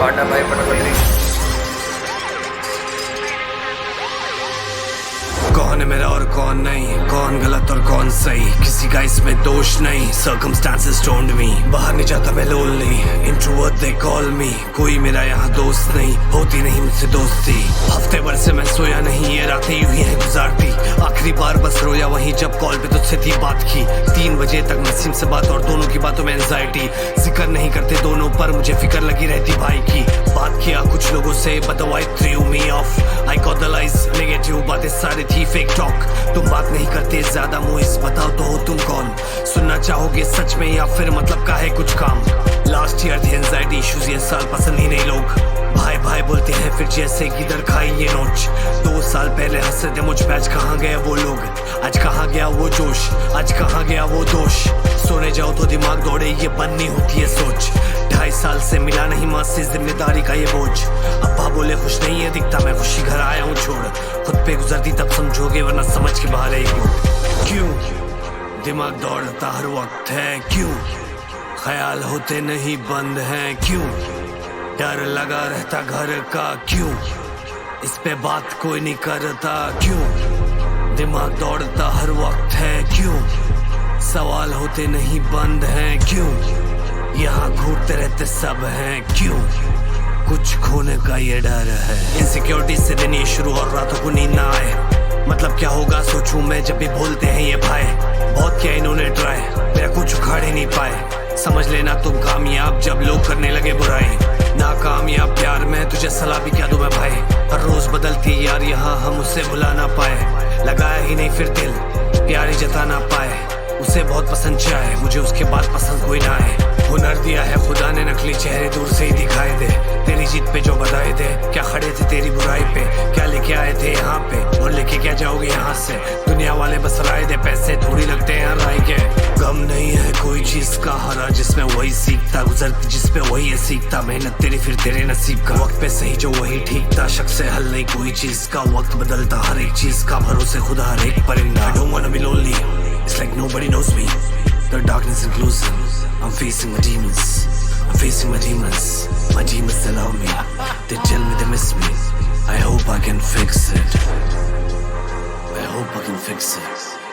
पाटा भाई पटपत्री। कौन है मेरा और कौन नहीं, कौन गलत और कौन सही, किसी का इसमें दोष नहीं। Circumstances told me, बाहर नहीं जाता मैं lonely, introvert they call me, कोई मेरा यहाँ दोस्त नहीं, होती नहीं मुझसे दोस्ती। हफ्ते भर से मैं सोया नहीं, ये रातें यूं ही है गुजारती। आखिरी बार बस रोया वहीं जब कॉल पे तुझसे थी बात की। 3 बजे तक नसीम से बात और दोनों की बातों में एंजाइटी। जिक्र नहीं करते दोनों पर मुझे फिक्र लगी रहती भाई की। बात किया कुछ लोगों से but the wife threw me off, I got the lies, negative बातें सारी थी फेक टॉक। तुम बात नहीं करते ज्यादा मुइस, बताओ तो हो तुम कौन। सुनना चाहोगे सच में या फिर मतलब का है कुछ काम। लास्ट ईयर थे एंजाइटी इश्यूज, ये साल पसंद ही नहीं लोग। भाई भाई बोलते हैं फिर जैसे किधर खाई ये नोच। 2 साल पहले हंस रहे थे मुझ पे, आज कहाँ गए वो लोग, आज कहाँ गया वो जोश, आज कहाँ गया वो दोष। सोने जाओ तो दिमाग दौड़े, ये बननी होती है सोच। 2.5 साल से मिला नहीं माँ से जिम्मेदारी का ये बोझ। अब्बा बोले खुश नहीं है दिखता, मैं खुशी घर आया हूँ छोड़। खुद पे गुजरती तब समझोगे वरना समझ के बाहर है क्यों। दिमाग दौड़ता हर वक्त है क्यों, ख्याल होते नहीं बंद हैं क्यों, डर लगा रहता घर का क्यों, इस पे बात कोई नहीं करता क्यों। दिमाग दौड़ता हर वक्त है क्यों, सवाल होते नहीं बंद हैं क्यों, यहाँ घूरते रहते सब हैं क्यों, कुछ खोने का ये डर है। इनसिक्योरिटी से दिन ये शुरू और रातों को नींद ना आए। मतलब क्या होगा सोचूं मैं जब भी बोलते हैं ये भाई। बहुत किया इन्होंने ट्राई, मेरा कुछ उखाड़ ही नहीं पाए। समझ लेना तुम कामयाब जब लोग करने लगे बुराई। नाकामयाब प्यार में तुझे सलाह भी क्या दूं मैं भाई। हर रोज बदलती यार यहाँ हम उसे भुला ना पाए। लगाया ही नहीं फिर दिल, प्यार ही जता ना पाए। उसे बहुत पसंद चाहे, मुझे उसके बाद पसंद कोई ना आए। हुनर दिया है खुदा ने, नकली चेहरे दूर से ही दिखाए दे। तेरी जीत पे जो बधाए थे, क्या खड़े थे तेरी बुराई पे, क्या लेके आए थे यहाँ पे और लेके क्या जाओगे यहाँ से। दुनिया वाले बस राय दे, पैसे थोड़ी लगते हैं राय के। गम नहीं है कोई चीज का हरा जिसमें वही सीखता, गुजरती जिस पे वही है सीखता। मेहनत तेरी फिर तेरे नसीब का, वक्त पे सही जो वही ठीक था। शक से हल नहीं कोई चीज का, वक्त बदलता हर एक चीज का, भरोसे खुदा हर एक परिंदा। I don't wanna be lonely, it's like nobody knows me, the darkness inclusive, I'm facing my demons, I'm facing my demons, my demons they love me, they tell me they miss me, I hope I can fix it, I hope I can fix it.